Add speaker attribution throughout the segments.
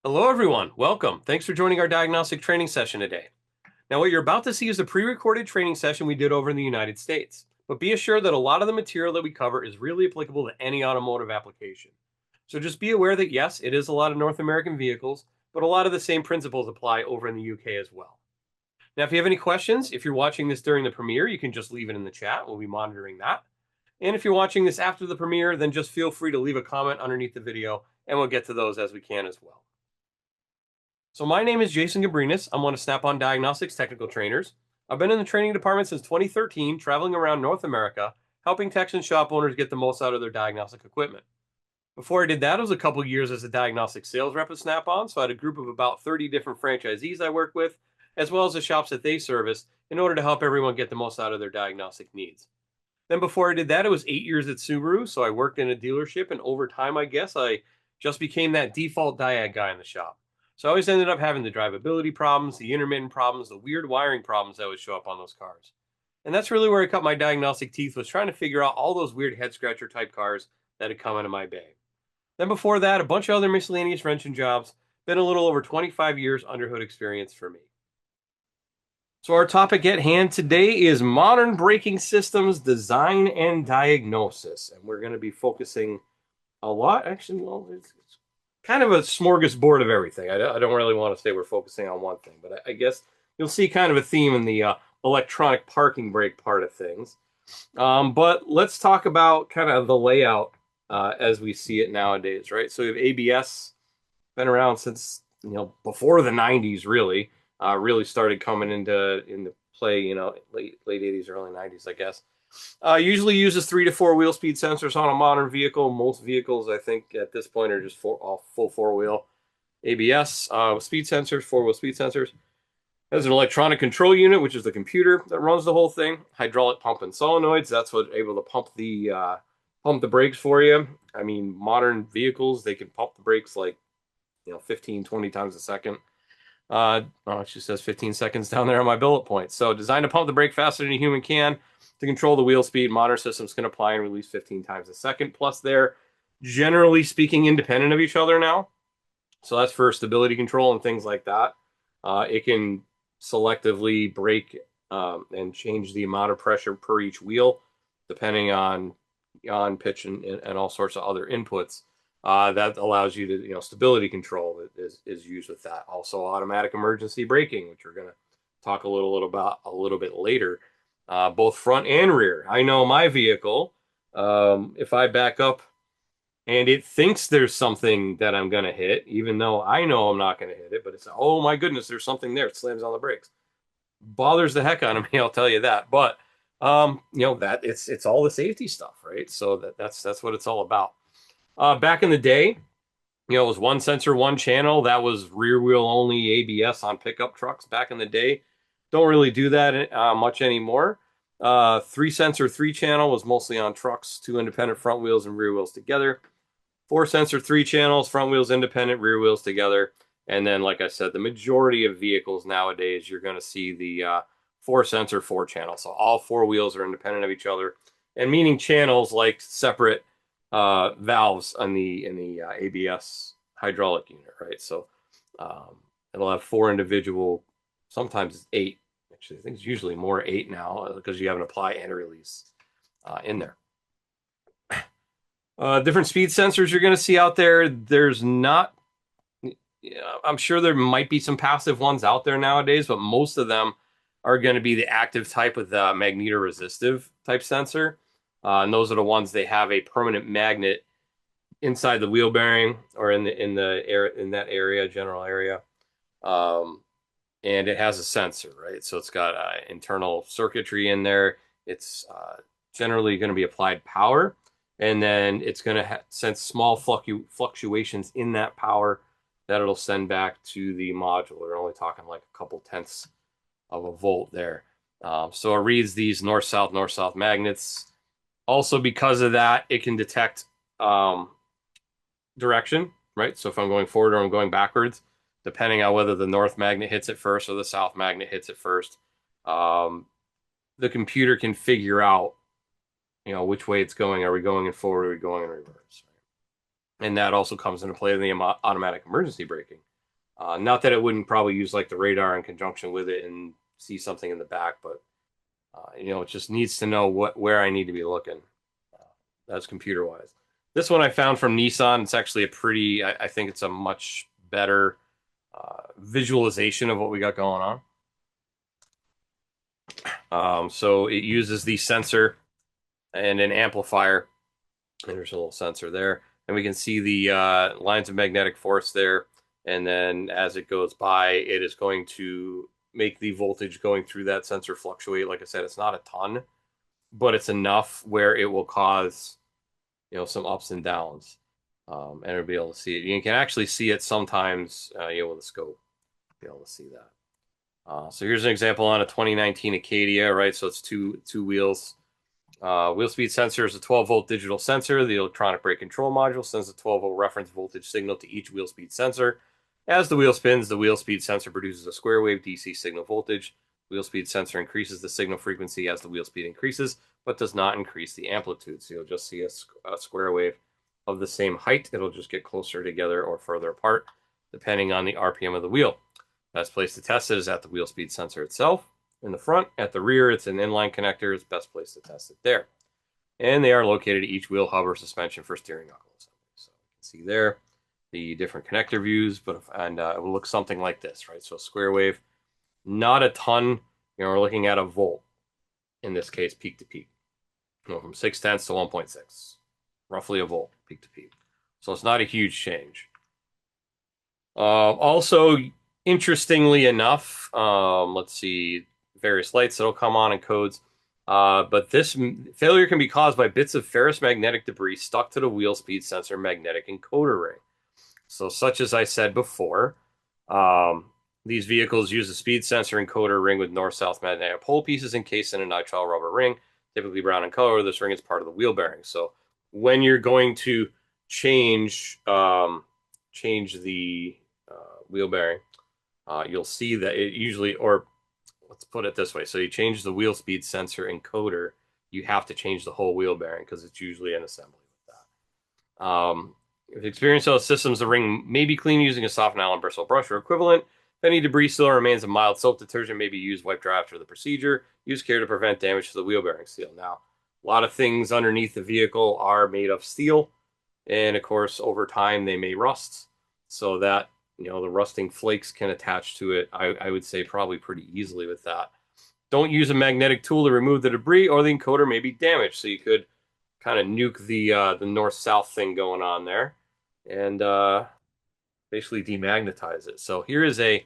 Speaker 1: Hello, everyone. Welcome. Thanks for joining our diagnostic training session today. Now, what you're about to see is a pre-recorded training session we did over in the United States. But be assured that a lot of the material that we cover is really applicable to any automotive application. So just be aware that yes, it is a lot of North American vehicles, but a lot of the same principles apply over in the UK as well. Now, if you have any questions, if you're watching this during the premiere, you can just leave it in the chat. We'll be monitoring that. And if you're watching this after the premiere, then just feel free to leave a comment underneath the video, and we'll get to those as we can as well. So my name is Jason Gabrenas. I'm one of Snap-on Diagnostics technical trainers. I've been in the training department since 2013, traveling around North America, helping techs and shop owners get the most out of their diagnostic equipment. Before I did that, it was a couple years as a diagnostic sales rep at Snap-on, so I had a group of about 30 different franchisees I worked with, as well as the shops that they service, in order to help everyone get the most out of their diagnostic needs. Then before I did that, it was 8 years at Subaru, so I worked in a dealership, and over time, I guess, I just became that default diag guy in the shop. So I always ended up having the drivability problems, the intermittent problems, the weird wiring problems that would show up on those cars. And that's really where I cut my diagnostic teeth, was trying to figure out all those weird head scratcher type cars that had come into my bay. Then before that, a bunch of other miscellaneous wrenching jobs. Been a little over 25 years under hood experience for me. So our topic at hand today is modern braking systems design and diagnosis. And we're going to be focusing a lot, actually, well, it's kind of a smorgasbord of everything. I don't really want to say we're focusing on one thing, but I guess you'll see kind of a theme in the electronic parking brake part of things. But let's talk about kind of the layout as we see it nowadays, right? So we have ABS, been around since before the 90s, really. Really started coming into play, late 80s, early 90s, I guess. Usually uses 3 to 4 wheel speed sensors on a modern vehicle. Most vehicles, I think, at this point are just full four-wheel ABS, speed sensors, four-wheel speed sensors. There's an electronic control unit, which is the computer that runs the whole thing. Hydraulic pump and solenoids. That's what's able to pump the brakes for you. I mean, modern vehicles, they can pump the brakes like 15, 20 times a second. It just says 15 seconds down there on my bullet point. So designed to pump the brake faster than a human can. To control the wheel speed, modern systems can apply and release 15 times a second. Plus, they're generally speaking independent of each other now. So that's for stability control and things like that. It can selectively brake and change the amount of pressure per each wheel, depending on pitch and all sorts of other inputs. That allows you to, stability control is used with that. Also, automatic emergency braking, which we're going to talk a little about a little bit later, both front and rear. I know my vehicle, if I back up and it thinks there's something that I'm going to hit, even though I know I'm not going to hit it, but it's, oh my goodness, there's something there. It slams on the brakes. Bothers the heck out of me, I'll tell you that. But, that it's all the safety stuff, right? So that's what it's all about. Back in the day, it was one sensor, one channel. That was rear wheel only ABS on pickup trucks back in the day. Don't really do that much anymore. Three sensor, three channel was mostly on trucks, two independent front wheels and rear wheels together. Four sensor, three channels, front wheels independent, rear wheels together. And then, like I said, the majority of vehicles nowadays, you're going to see the four sensor, four channel. So all four wheels are independent of each other, and meaning channels like separate valves on the ABS hydraulic unit, right? So it'll have four individual, sometimes it's eight. Actually, I think it's usually more eight now because you have an apply and a release in there. Different speed sensors you're going to see out there. There's not, I'm sure there might be some passive ones out there nowadays, but most of them are going to be the active type with the magnetoresistive type sensor. And those are the ones they have a permanent magnet inside the wheel bearing or in that area, general area. And it has a sensor, right? So it's got internal circuitry in there. It's generally going to be applied power, and then it's going to sense small fluctuations in that power that it'll send back to the module. We're only talking like a couple tenths of a volt there. So it reads these north-south magnets. Also, because of that, it can detect direction, right? So if I'm going forward or I'm going backwards, depending on whether the north magnet hits it first or the south magnet hits it first, the computer can figure out, which way it's going. Are we going forward? Or are we going in reverse? And that also comes into play in the automatic emergency braking. Not that it wouldn't probably use like the radar in conjunction with it and see something in the back, but it just needs to know where I need to be looking. That's computer wise. This one I found from Nissan. It's actually a pretty, I think it's a much better visualization of what we got going on. So it uses the sensor and an amplifier, and there's a little sensor there, and we can see the lines of magnetic force there. And then as it goes by, it is going to make the voltage going through that sensor fluctuate. Like I said, it's not a ton, but it's enough where it will cause, some ups and downs, and it'll be able to see it. You can actually see it sometimes, with a scope, be able to see that. So here's an example on a 2019 Acadia, right? So it's two wheels. Wheel speed sensor is a 12-volt digital sensor. The electronic brake control module sends a 12-volt reference voltage signal to each wheel speed sensor. As the wheel spins, the wheel speed sensor produces a square wave DC signal voltage. Wheel speed sensor increases the signal frequency as the wheel speed increases, but does not increase the amplitude. So you'll just see a square wave of the same height. It'll just get closer together or further apart, depending on the RPM of the wheel. Best place to test it is at the wheel speed sensor itself. In the front, at the rear, it's an inline connector. It's best place to test it there. And they are located at each wheel hub or suspension for steering knuckle assembly. So you can see there the different connector views, and it will look something like this, right? So square wave, not a ton. We're looking at a volt in this case, peak to peak. From 0.6 to 1.6, roughly a volt peak to peak. So it's not a huge change. Also, interestingly enough, let's see, various lights that'll come on and codes. But this failure can be caused by bits of ferrous magnetic debris stuck to the wheel speed sensor magnetic encoder ring. So, such as I said before, these vehicles use a speed sensor encoder ring with north-south magnetic pole pieces encased in a nitrile rubber ring, typically brown in color. This ring is part of the wheel bearing. So, when you're going to change the wheel bearing, you'll see that it usually, or let's put it this way. So you change the wheel speed sensor encoder, you have to change the whole wheel bearing because it's usually an assembly with that. If experienced those systems, the ring may be cleaned using a soft nylon bristle brush or equivalent. If any debris still remains, a mild soap detergent may be used, wipe dry after the procedure. Use care to prevent damage to the wheel bearing seal. Now, a lot of things underneath the vehicle are made of steel, and of course, over time they may rust. So that the rusting flakes can attach to it, I would say probably pretty easily with that. Don't use a magnetic tool to remove the debris, or the encoder may be damaged. So you could kind of nuke the north-south thing going on there and basically demagnetize it. So here is a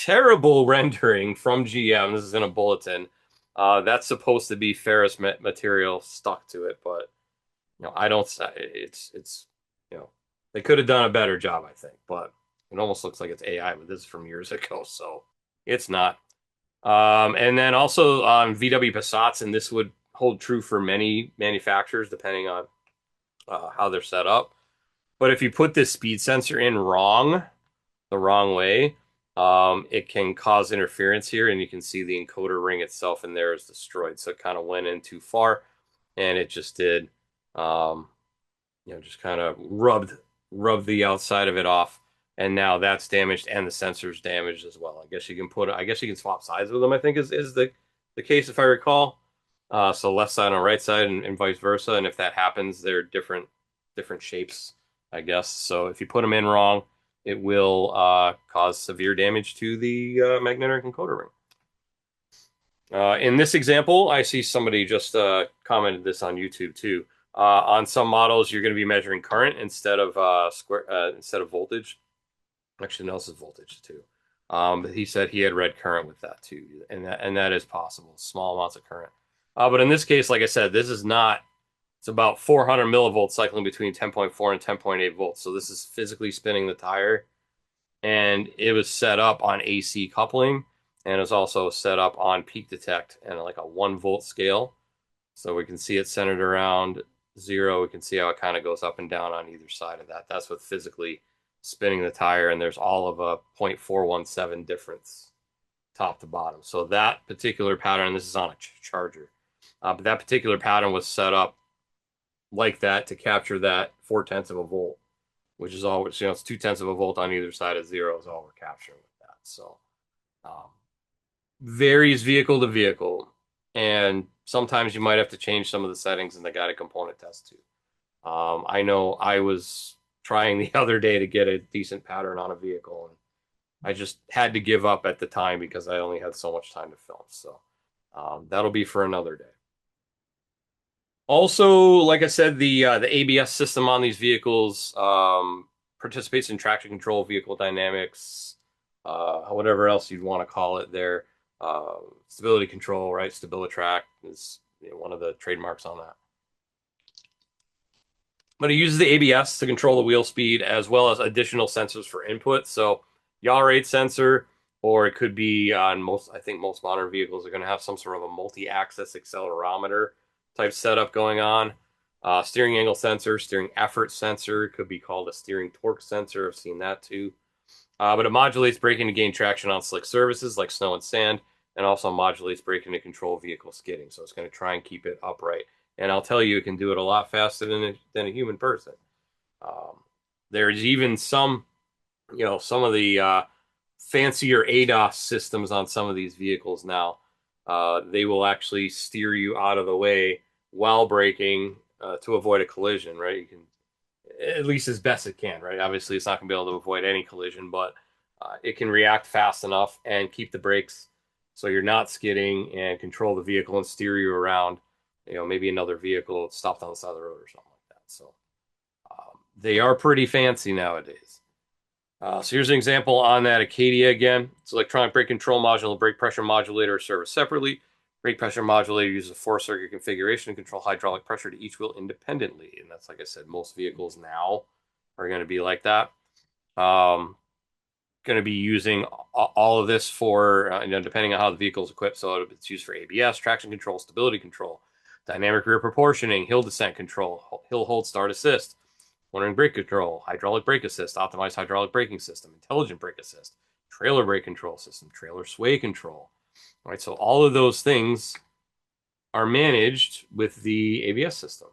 Speaker 1: terrible rendering from GM. This is in a bulletin. That's supposed to be ferrous material stuck to it, but I don't. It's they could have done a better job, I think, but it almost looks like it's AI, but this is from years ago, so it's not. And then also on VW Passats, and this would hold true for many manufacturers depending on how they're set up. But if you put this speed sensor in the wrong way, it can cause interference here, and you can see the encoder ring itself in there is destroyed. So it kind of went in too far, and it just did, just kind of rubbed the outside of it off. And now that's damaged and the sensor's damaged as well. I guess you can swap sides with them, I think is the case if I recall. So left side on right side and vice versa. And if that happens, they're different shapes, I guess. So if you put them in wrong, it will cause severe damage to the magnetic encoder ring. In this example, I see somebody just commented this on YouTube too. On some models, you're going to be measuring current instead of voltage. Actually, no, this is voltage too. But he said he had read current with that too, and that is possible. Small amounts of current. But in this case, like I said, this is not. It's about 400 millivolts cycling between 10.4 and 10.8 volts. So this is physically spinning the tire, and it was set up on AC coupling, and it was also set up on peak detect and like a 1-volt scale. So we can see it centered around 0. We can see how it kind of goes up and down on either side of that. That's what physically spinning the tire, and there's all of a 0.417 difference top to bottom. So that particular pattern, this is on a charger, but that particular pattern was set up like that to capture that 0.4 of a volt which is always, it's 0.2 of a volt on either side of 0 is all we're capturing with that. So um, varies vehicle to vehicle, and sometimes you might have to change some of the settings in the guided component test too. I know I was trying the other day to get a decent pattern on a vehicle, and I just had to give up at the time because I only had so much time to film. So that'll be for another day. Also, like I said, the ABS system on these vehicles participates in traction control, vehicle dynamics, whatever else you'd want to call it there. Stability control, right? StabiliTrak is one of the trademarks on that. But it uses the ABS to control the wheel speed as well as additional sensors for input. So yaw rate sensor, or it could be on most, I think most modern vehicles are going to have some sort of a multi-axis accelerometer type setup going on. Steering angle sensor, steering effort sensor, could be called a steering torque sensor. I've seen that too. But it modulates braking to gain traction on slick surfaces like snow and sand, and also modulates braking to control vehicle skidding. So it's going to try and keep it upright. And I'll tell you, it can do it a lot faster than a human person. Um, there's even some, some of the fancier ADAS systems on some of these vehicles now. They will actually steer you out of the way while braking to avoid a collision, right? You can, at least as best it can, right? Obviously, it's not going to be able to avoid any collision, but it can react fast enough and keep the brakes so you're not skidding and control the vehicle and steer you around, maybe another vehicle stopped on the side of the road or something like that. So they are pretty fancy nowadays. So here's an example on that Acadia again. It's electronic brake control module, brake pressure modulator are serviced separately. Brake pressure modulator uses a 4-circuit configuration to control hydraulic pressure to each wheel independently. And that's, like I said, most vehicles now are going to be like that. Going to be using all of this for, depending on how the vehicle is equipped. So it's used for ABS, traction control, stability control, dynamic rear proportioning, hill descent control, hill hold start assist, cornering brake control, hydraulic brake assist, optimized hydraulic braking system, intelligent brake assist, trailer brake control system, trailer sway control. All right, so all of those things are managed with the ABS system.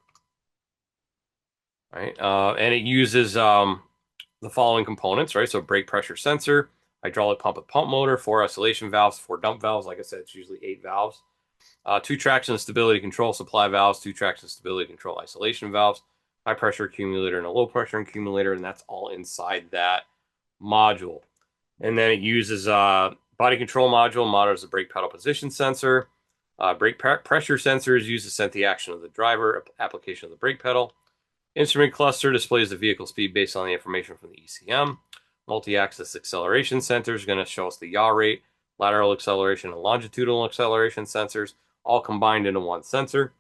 Speaker 1: Right, and it uses the following components, right? So brake pressure sensor, hydraulic pump with pump motor, 4 isolation valves, 4 dump valves. Like I said, it's usually 8 valves. 2 traction and stability control supply valves, 2 traction stability control isolation valves, high pressure accumulator and a low pressure accumulator, and that's all inside that module. And then it uses body control module, monitors the brake pedal position sensor. Brake pressure sensors used to sense the action of the driver, application of the brake pedal. Instrument cluster displays the vehicle speed based on the information from the ECM. Multi-axis acceleration sensor is going to show us the yaw rate, lateral acceleration, and longitudinal acceleration sensors, all combined into one sensor.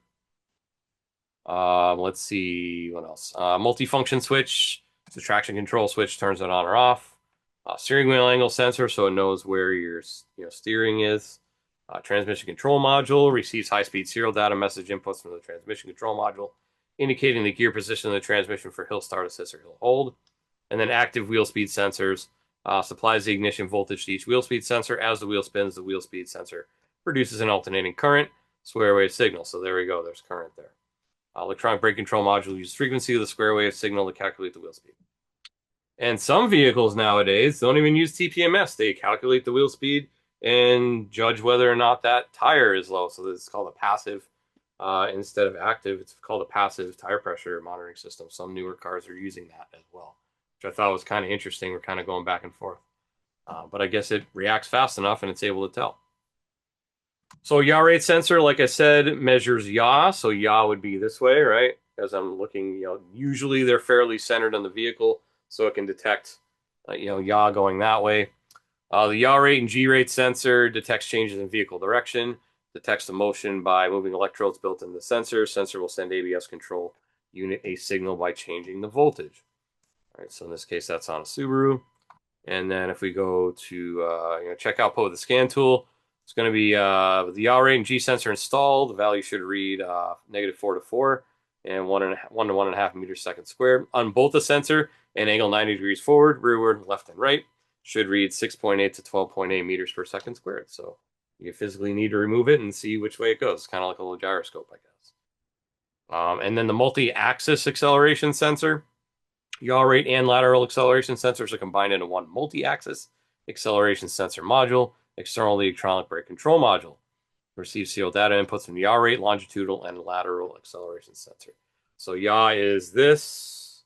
Speaker 1: Let's see what else. Multifunction switch, the traction control switch turns it on or off. Steering wheel angle sensor, so it knows where your steering is. Transmission control module receives high-speed serial data message inputs from the transmission control module, indicating the gear position of the transmission for hill start assist or hill hold. And then active wheel speed sensors supplies the ignition voltage to each wheel speed sensor. As the wheel spins, the wheel speed sensor produces an alternating current, square wave signal. So there we go, there's current there. Electronic brake control module uses frequency of the square wave signal to calculate the wheel speed. And some vehicles nowadays don't even use TPMS. They calculate the wheel speed and judge whether or not that tire is low. So it's called a passive instead of active. It's called a passive tire pressure monitoring system. Some newer cars are using that as well, which I thought was kind of interesting. We're kind of going back and forth. But I guess it reacts fast enough and it's able to tell. So yaw rate sensor, like I said, measures yaw. So yaw would be this way, right? As I'm looking, usually they're fairly centered on the vehicle, so it can detect, yaw going that way. The yaw rate and G rate sensor detects changes in vehicle direction, detects the motion by moving electrodes built into the sensor. Sensor will send ABS control unit a signal by changing the voltage. All right, so in this case, that's on a Subaru. And then if we go to check output with the scan tool, it's going to be the yaw rate and G sensor installed. The value should read -4 to 4 and 1 to 1.5 meters second squared on both the sensor and angle 90 degrees forward, rearward, left, and right. Should read 6.8 to 12.8 meters per second squared. So you physically need to remove it and see which way it goes. Kind of like a little gyroscope, I guess. And then the multi-axis acceleration sensor. Yaw rate and lateral acceleration sensors are combined into one multi-axis acceleration sensor module, external electronic brake control module. Receives serial data inputs from yaw rate, longitudinal, and lateral acceleration sensor. So yaw is this,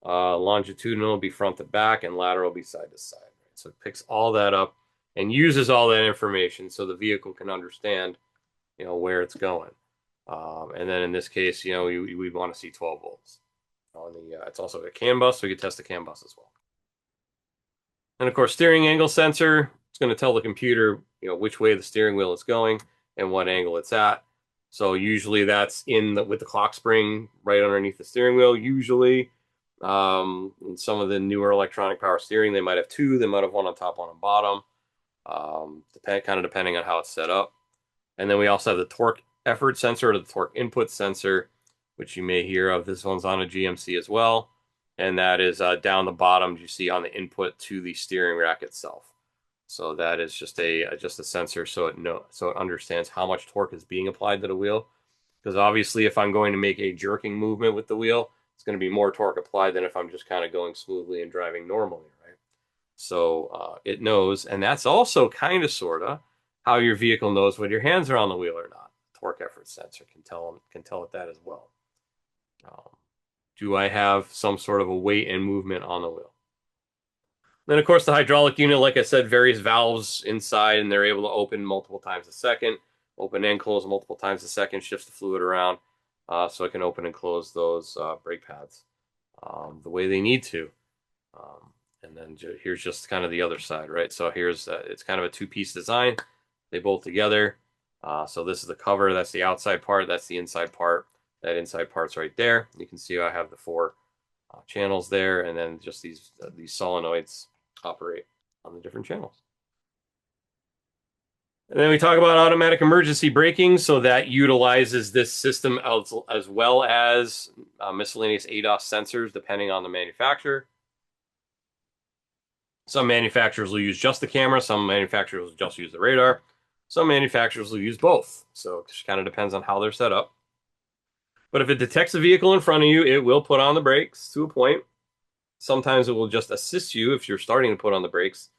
Speaker 1: longitudinal will be front to back, and lateral will be side to side. Right? So it picks all that up and uses all that information so the vehicle can understand, where it's going. And then in this case, we want to see 12 volts. On the, it's also a CAN bus, so we can test the CAN bus as well. And of course, steering angle sensor, it's going to tell the computer, which way the steering wheel is going and what angle it's at. So usually that's with the clock spring right underneath the steering wheel. Usually, in some of the newer electronic power steering, they might have two. They might have one on top, one on bottom, depending on how it's set up. And then we also have the torque effort sensor, or the torque input sensor, which you may hear of. This one's on a GMC as well. And that is down the bottom, you see on the input to the steering rack itself. So that is just a sensor, so it understands how much torque is being applied to the wheel. Because obviously, if I'm going to make a jerking movement with the wheel, it's going to be more torque applied than if I'm just kind of going smoothly and driving normally, right? So it knows, and that's also kind of sorta how your vehicle knows whether your hands are on the wheel or not. Torque effort sensor can tell it that as well. Do I have some sort of a weight and movement on the wheel? Then, of course, the hydraulic unit, like I said, various valves inside, and they're able to open multiple times a second, open and close multiple times a second, shifts the fluid around, so it can open and close those brake pads the way they need to. And then here's just kind of the other side, right? So here's, it's kind of a two-piece design. They bolt together. So this is the cover. That's the outside part. That's the inside part. That inside part's right there. You can see I have the four channels there, and then just these solenoids operate on the different channels. And then we talk about automatic emergency braking. So that utilizes this system as well as miscellaneous ADAS sensors, depending on the manufacturer. Some manufacturers will use just the camera. Some manufacturers will just use the radar. Some manufacturers will use both. So it just kind of depends on how they're set up. But if it detects a vehicle in front of you, it will put on the brakes to a point. Sometimes it will just assist you if you're starting to put on the brakes.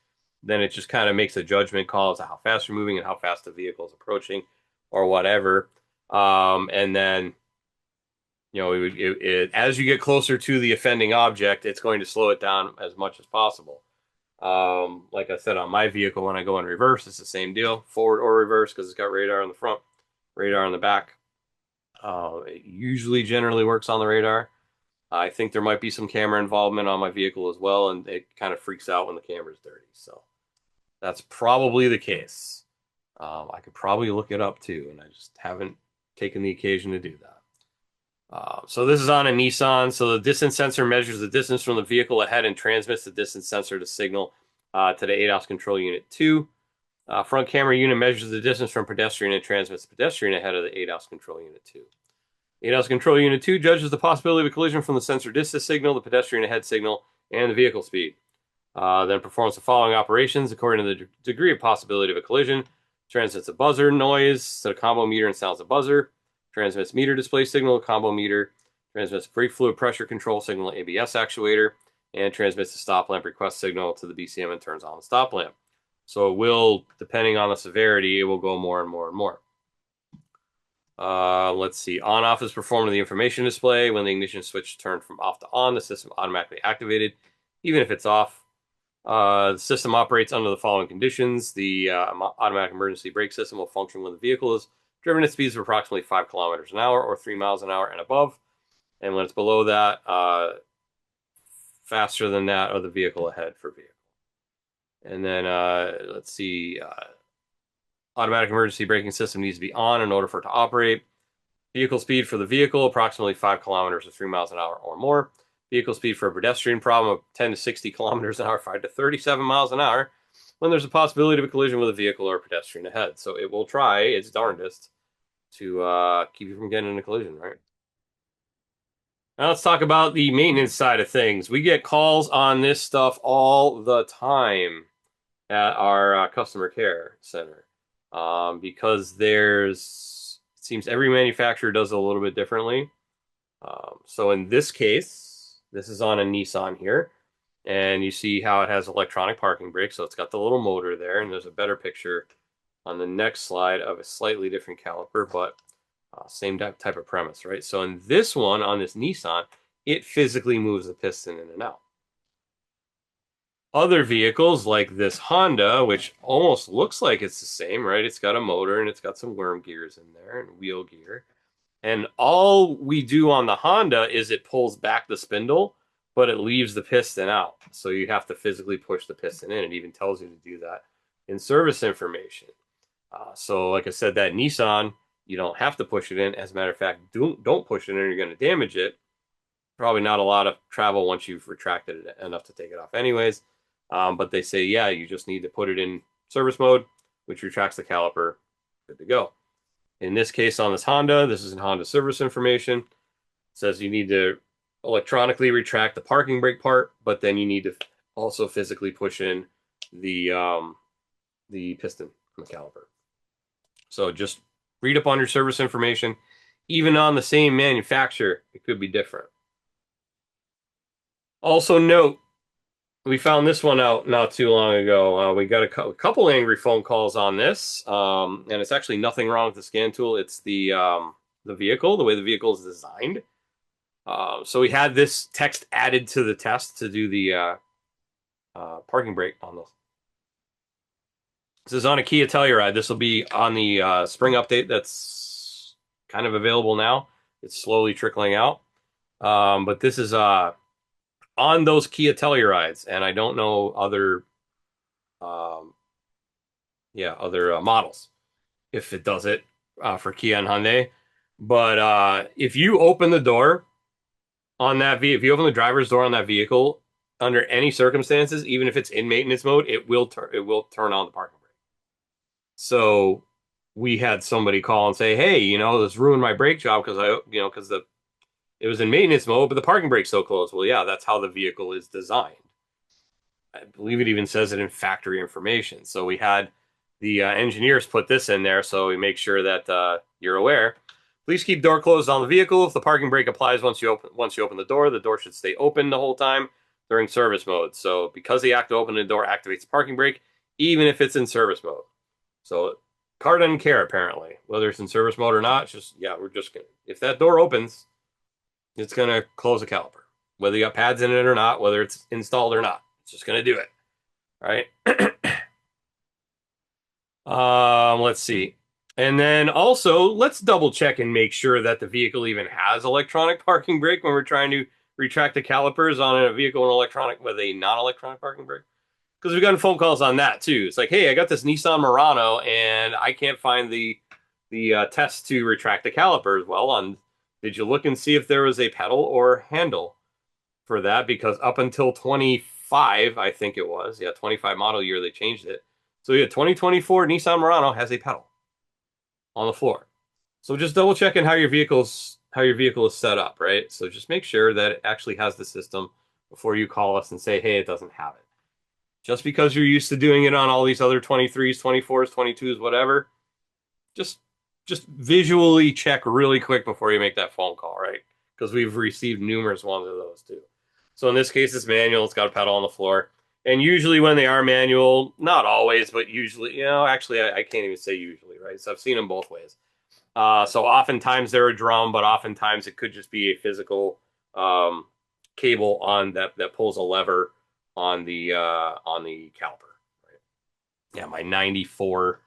Speaker 1: Then it just kind of makes a judgment call as to how fast you're moving and how fast the vehicle is approaching or whatever. And then, as you get closer to the offending object, it's going to slow it down as much as possible. Like I said, on my vehicle, when I go in reverse, it's the same deal, forward or reverse, because it's got radar on the front, radar on the back. It usually generally works on the radar. I think there might be some camera involvement on my vehicle as well, and it kind of freaks out when the camera's dirty. So that's probably the case. I could probably look it up too, and I just haven't taken the occasion to do that. So this is on a Nissan. So the distance sensor measures the distance from the vehicle ahead and transmits the distance sensor to signal to the ADAS control unit 2. Front camera unit measures the distance from pedestrian and transmits the pedestrian ahead of the ADAS control unit 2. ADAS control unit 2 judges the possibility of a collision from the sensor distance signal, the pedestrian ahead signal, and the vehicle speed. Then performs the following operations according to the degree of possibility of a collision. Transmits a buzzer noise to the combo meter and sounds a buzzer. Transmits meter display signal, combo meter. Transmits brake fluid pressure control signal, ABS actuator. And transmits the stop lamp request signal to the BCM and turns on the stop lamp. So it will, depending on the severity, it will go more and more and more. Let's see. On-off is performed in the information display. When the ignition switch is turned from off to on, the system automatically activated, even if it's off. The system operates under the following conditions. The automatic emergency brake system will function when the vehicle is driven at speeds of approximately 5 kilometers an hour or 3 miles an hour and above. And when it's below that, faster than that, or the vehicle ahead for vehicle. And then, let's see. Automatic emergency braking system needs to be on in order for it to operate. Vehicle speed for the vehicle, approximately 5 kilometers or 3 miles an hour or more. Vehicle speed for a pedestrian problem of 10 to 60 kilometers an hour, 5 to 37 miles an hour, when there's a possibility of a collision with a vehicle or a pedestrian ahead. So it will try its darndest to keep you from getting in a collision, right? Now let's talk about the maintenance side of things. We get calls on this stuff all the time at our customer care center. Because it seems every manufacturer does it a little bit differently. So in this case, This is on a Nissan here. And you see how it has electronic parking brake. So it's got the little motor there. And there's a better picture on the next slide of a slightly different caliper, but same type of premise, right? So in this one, on this Nissan, it physically moves the piston in and out. Other vehicles like this Honda, which almost looks like it's the same, right? It's got a motor and it's got some worm gears in there and wheel gear. And all we do on the Honda is it pulls back the spindle, but it leaves the piston out. So you have to physically push the piston in. It even tells you to do that in service information. So like I said, that Nissan, you don't have to push it in. As a matter of fact, don't push it in or you're going to damage it. Probably not a lot of travel once you've retracted it enough to take it off anyways. But they say, yeah, you just need to put it in service mode, which retracts the caliper. Good to go. In this case, on this Honda, this is in Honda service information. It says you need to electronically retract the parking brake part, but then you need to also physically push in the piston on the caliper. So just read up on your service information. Even on the same manufacturer, it could be different. Also note, we found this one out not too long ago. We got a couple angry phone calls on this, and it's actually nothing wrong with the scan tool. It's the vehicle, the way the vehicle is designed. So we had this text added to the test to do the parking brake on this. This is on a Kia Telluride. This will be on the spring update that's kind of available now. It's slowly trickling out. But this is on those Kia Tellurides, and I don't know other models if it does it for Kia and Hyundai. But if you open the door on that vehicle, if you open the driver's door on that vehicle, under any circumstances, even if it's in maintenance mode, it will turn on the parking brake. So we had somebody call and say, "Hey, this ruined my brake job because it was in maintenance mode, but the parking brake's so close." Well, yeah, that's how the vehicle is designed. I believe it even says it in factory information. So we had the engineers put this in there so we make sure that you're aware. Please keep door closed on the vehicle. If the parking brake applies once you open the door should stay open the whole time during service mode. So because the act of opening the door activates the parking brake, even if it's in service mode. So car doesn't care apparently whether it's in service mode or not. We're just gonna, if that door opens, it's going to close the caliper, whether you got pads in it or not, whether it's installed or not. It's just going to do it. Right? Let's see. And then also, let's double check and make sure that the vehicle even has electronic parking brake when we're trying to retract the calipers on a vehicle with a non-electronic parking brake. Because we've gotten phone calls on that too. It's like, hey, I got this Nissan Murano and I can't find the test to retract the calipers. Well, did you look and see if there was a pedal or handle for that? Because up until 25, I think it was, 25 model year, they changed it. So 2024 Nissan Murano has a pedal on the floor. So just double checking how your vehicle is set up, right? So just make sure that it actually has the system before you call us and say, hey, it doesn't have it. Just because you're used to doing it on all these other 23s, 24s, 22s, whatever, just visually check really quick before you make that phone call, right? Because we've received numerous ones of those too. So in this case, it's manual. It's got a pedal on the floor. And usually when they are manual, not always, but usually, actually I can't even say usually, right? So I've seen them both ways. So oftentimes they're a drum, but oftentimes it could just be a physical cable on that pulls a lever on the caliper. Right? Yeah, my 94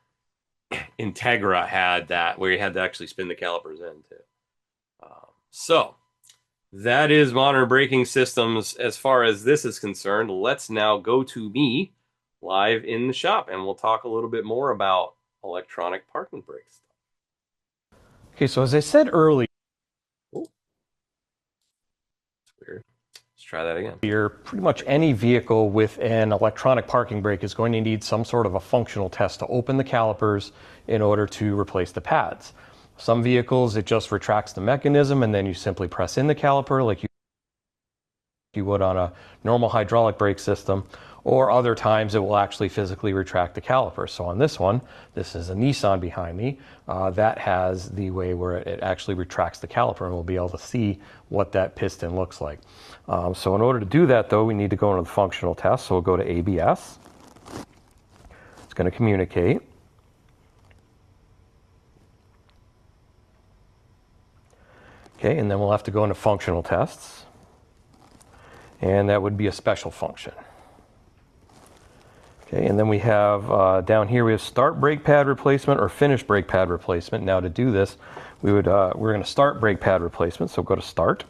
Speaker 1: Integra had that, where you had to actually spin the calipers in too. So that is modern braking systems as far as this is concerned. Let's now go to me live in the shop and we'll talk a little bit more about electronic parking brakes.
Speaker 2: Okay, so as I said earlier,
Speaker 1: that's weird. Let's try that again.
Speaker 2: Pretty much any vehicle with an electronic parking brake is going to need some sort of a functional test to open the calipers in order to replace the pads. Some vehicles, it just retracts the mechanism and then you simply press in the caliper like you would on a normal hydraulic brake system. or other times it will actually physically retract the caliper. So on this one, this is a Nissan behind me, that has the way where it actually retracts the caliper, and we'll be able to see what that piston looks like. So in order to do that though, we need to go into the functional test. So we'll go to ABS. It's going to communicate. Okay, and then we'll have to go into functional tests. And that would be a special function. Okay, and then we have down here we have start brake pad replacement or finish brake pad replacement. Now to do this, we're going to start brake pad replacement. So go to start.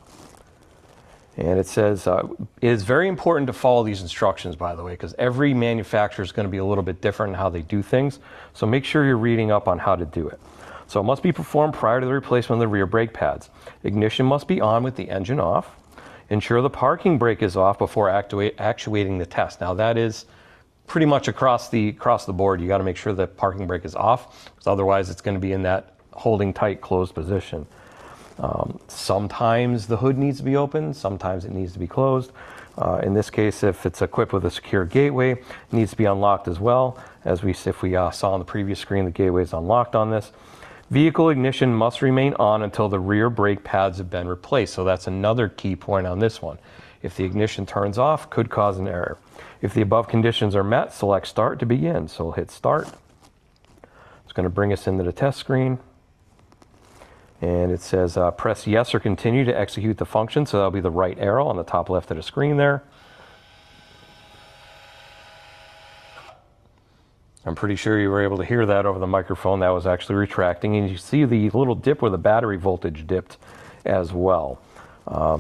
Speaker 2: And it says, it is very important to follow these instructions, by the way, because every manufacturer is going to be a little bit different in how they do things. So make sure you're reading up on how to do it. So it must be performed prior to the replacement of the rear brake pads. Ignition must be on with the engine off. Ensure the parking brake is off before actuating the test. Now that is pretty much across the board. You got to make sure the parking brake is off, because otherwise it's going to be in that holding tight closed position. Sometimes the hood needs to be open, sometimes it needs to be closed. In this case, if it's equipped with a secure gateway, it needs to be unlocked as well. If we saw on the previous screen, the gateway is unlocked on this. Vehicle ignition must remain on until the rear brake pads have been replaced. So that's another key point on this one. If the ignition turns off, could cause an error. If the above conditions are met, select start to begin. So we'll hit start. It's going to bring us into the test screen. And it says press yes or continue to execute the function. So that'll be the right arrow on the top left of the screen there. I'm pretty sure you were able to hear that over the microphone. That was actually retracting. And you see the little dip where the battery voltage dipped as well.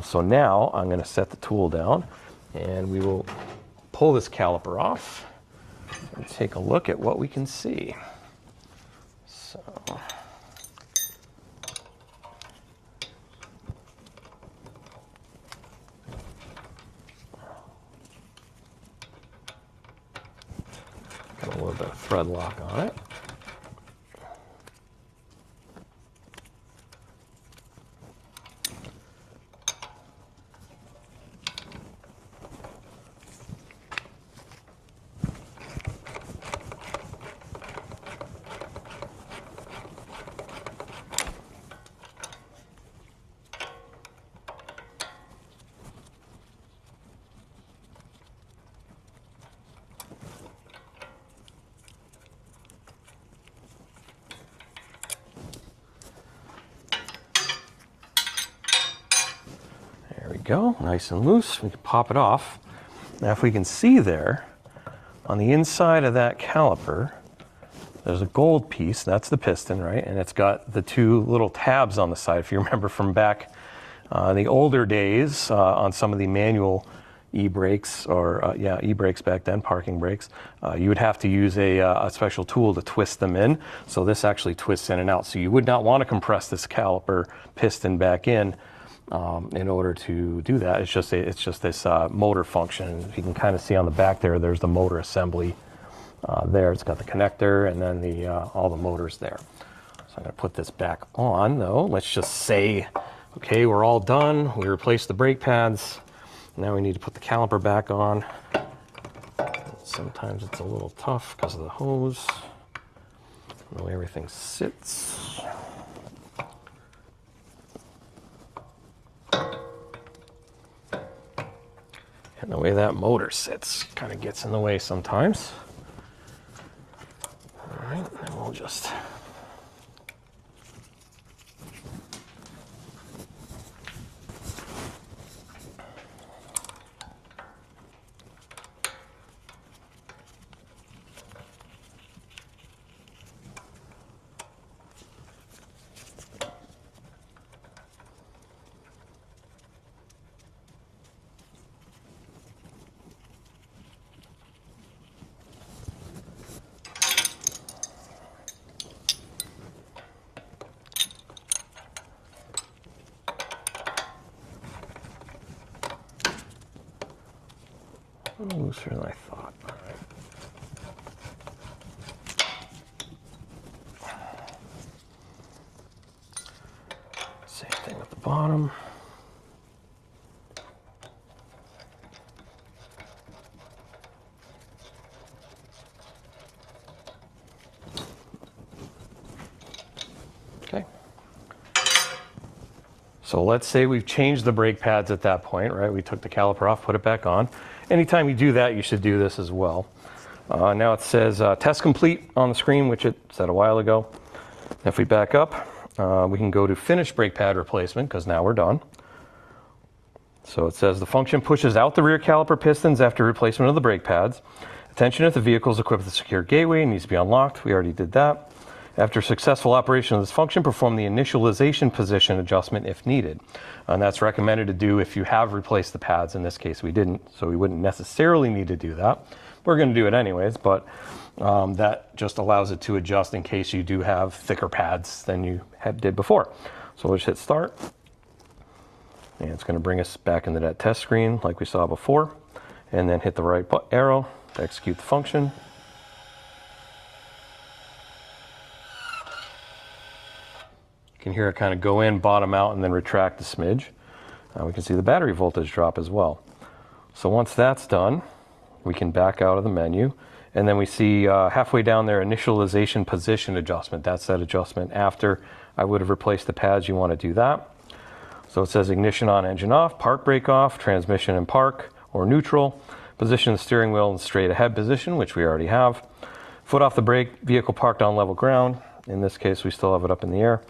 Speaker 2: So now I'm going to set the tool down and we will pull this caliper off and take a look at what we can see. So got a little bit of thread lock on it. Go, nice and loose. We can pop it off. Now if we can see there, on the inside of that caliper, there's a gold piece, that's the piston, right? And it's got the two little tabs on the side. If you remember from back the older days on some of the manual e-brakes, or e-brakes back then, parking brakes, you would have to use a special tool to twist them in. So this actually twists in and out. So you would not want to compress this caliper piston back in order to do that. It's just this motor function. If you can kind of see on the back there, there's the motor assembly there. It's got the connector and then all the motors there. So I'm going to put this back on though. Let's just say, okay, we're all done. We replaced the brake pads. Now we need to put the caliper back on. Sometimes it's a little tough because of the hose and the way everything sits. And the way that motor sits kind of gets in the way sometimes. All right, and we'll just a little looser than I thought. All right. Same thing at the bottom. So let's say we've changed the brake pads at that point, right? We took the caliper off, put it back on. Anytime you do that, you should do this as well. Now it says test complete on the screen, which it said a while ago. If we back up, we can go to finish brake pad replacement because now we're done. So it says the function pushes out the rear caliper pistons after replacement of the brake pads. Attention, if the vehicle is equipped with a secure gateway, it needs to be unlocked. We already did that. After successful operation of this function, perform the initialization position adjustment if needed. And that's recommended to do if you have replaced the pads. In this case, we didn't, so we wouldn't necessarily need to do that. We're going to do it anyways, but that just allows it to adjust in case you do have thicker pads than you did before. So we'll just hit start. And it's going to bring us back into that test screen like we saw before. And then hit the right arrow to execute the function. You can hear it kind of go in, bottom out, and then retract a smidge. We can see the battery voltage drop as well. So once that's done, we can back out of the menu. And then we see halfway down there, initialization position adjustment. That's that adjustment after I would have replaced the pads. You want to do that. So it says ignition on, engine off, park brake off, transmission in park or neutral, position the steering wheel in straight ahead position, which we already have. Foot off the brake, vehicle parked on level ground. In this case, we still have it up in the air.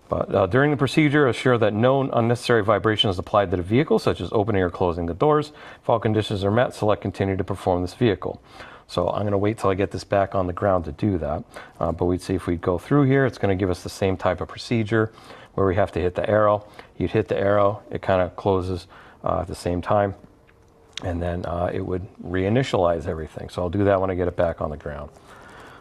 Speaker 2: But during the procedure, assure that no unnecessary vibration is applied to the vehicle, such as opening or closing the doors. If all conditions are met, select continue to perform this vehicle. So I'm going to wait till I get this back on the ground to do that. But we'd see if we go through here, it's going to give us the same type of procedure where we have to hit the arrow. You'd hit the arrow, it kind of closes at the same time, and then it would reinitialize everything. So I'll do that when I get it back on the ground.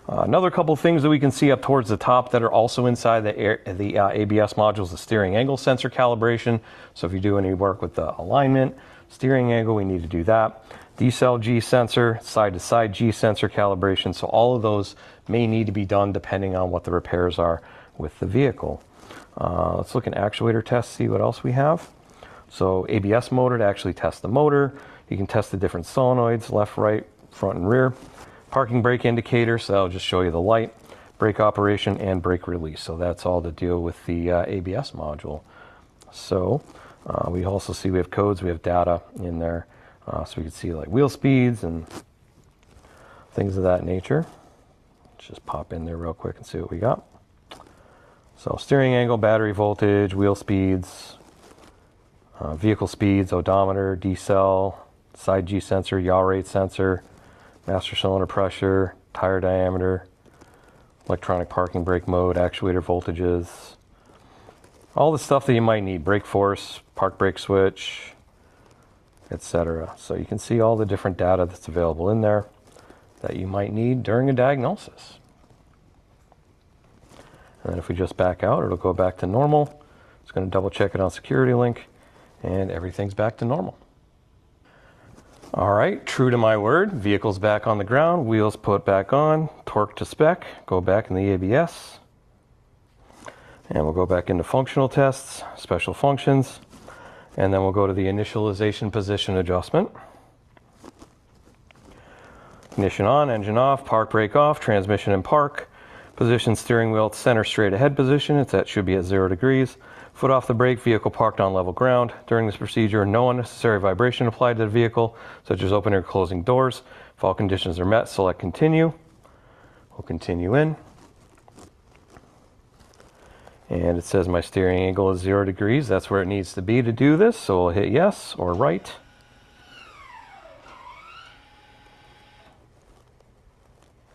Speaker 2: Another couple things that we can see up towards the top that are also inside the ABS modules, the steering angle sensor calibration. So if you do any work with the alignment, steering angle, we need to do that. Decel G sensor, side-to-side G sensor calibration. So all of those may need to be done depending on what the repairs are with the vehicle. Let's look at actuator tests, see what else we have. So ABS motor to actually test the motor. You can test the different solenoids, left, right, front, and rear. Parking brake indicator, so that'll just show you the light, brake operation, and brake release. So that's all to deal with the ABS module. So we also see we have codes, we have data in there. So we can see like wheel speeds and things of that nature. Let's just pop in there real quick and see what we got. So steering angle, battery voltage, wheel speeds, vehicle speeds, odometer, decel, side G sensor, yaw rate sensor, master cylinder pressure, tire diameter, electronic parking brake mode, actuator voltages, all the stuff that you might need, brake force, park brake switch, etc. So you can see all the different data that's available in there that you might need during a diagnosis. And then if we just back out, it'll go back to normal. It's going to double check it on security link, and everything's back to normal. All right, true to my word, vehicle's back on the ground, wheels put back on, torque to spec, go back in the ABS. And we'll go back into functional tests, special functions, and then we'll go to the initialization position adjustment. Ignition on, engine off, park brake off, transmission in park. Position steering wheel center straight ahead position, that should be at 0 degrees. Foot off the brake, vehicle parked on level ground. During this procedure, no unnecessary vibration applied to the vehicle, such as opening or closing doors. If all conditions are met, select continue. We'll continue in. And it says my steering angle is 0 degrees. That's where it needs to be to do this. So we'll hit yes or right.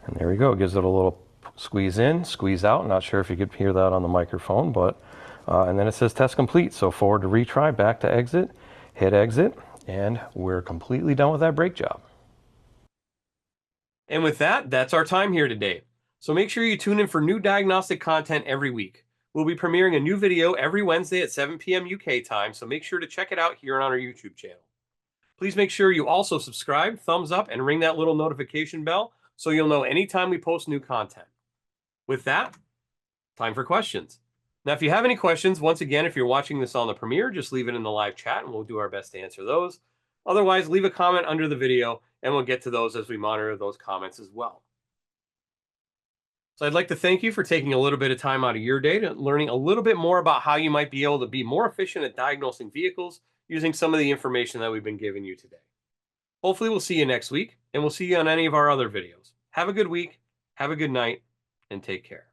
Speaker 2: And there we go. It gives it a little squeeze in, squeeze out. Not sure if you could hear that on the microphone, but and then it says test complete. So forward to retry, back to exit, hit exit, and we're completely done with that brake job.
Speaker 1: And with that, that's our time here today. So make sure you tune in for new diagnostic content every week. We'll be premiering a new video every Wednesday at 7 p.m. UK time, so make sure to check it out here on our YouTube channel. Please make sure you also subscribe, thumbs up, and ring that little notification bell so you'll know anytime we post new content. With that, time for questions. Now, if you have any questions, once again, if you're watching this on the premiere, just leave it in the live chat and we'll do our best to answer those. Otherwise, leave a comment under the video and we'll get to those as we monitor those comments as well. So I'd like to thank you for taking a little bit of time out of your day to learning a little bit more about how you might be able to be more efficient at diagnosing vehicles using some of the information that we've been giving you today. Hopefully we'll see you next week, and we'll see you on any of our other videos. Have a good week, have a good night, and take care.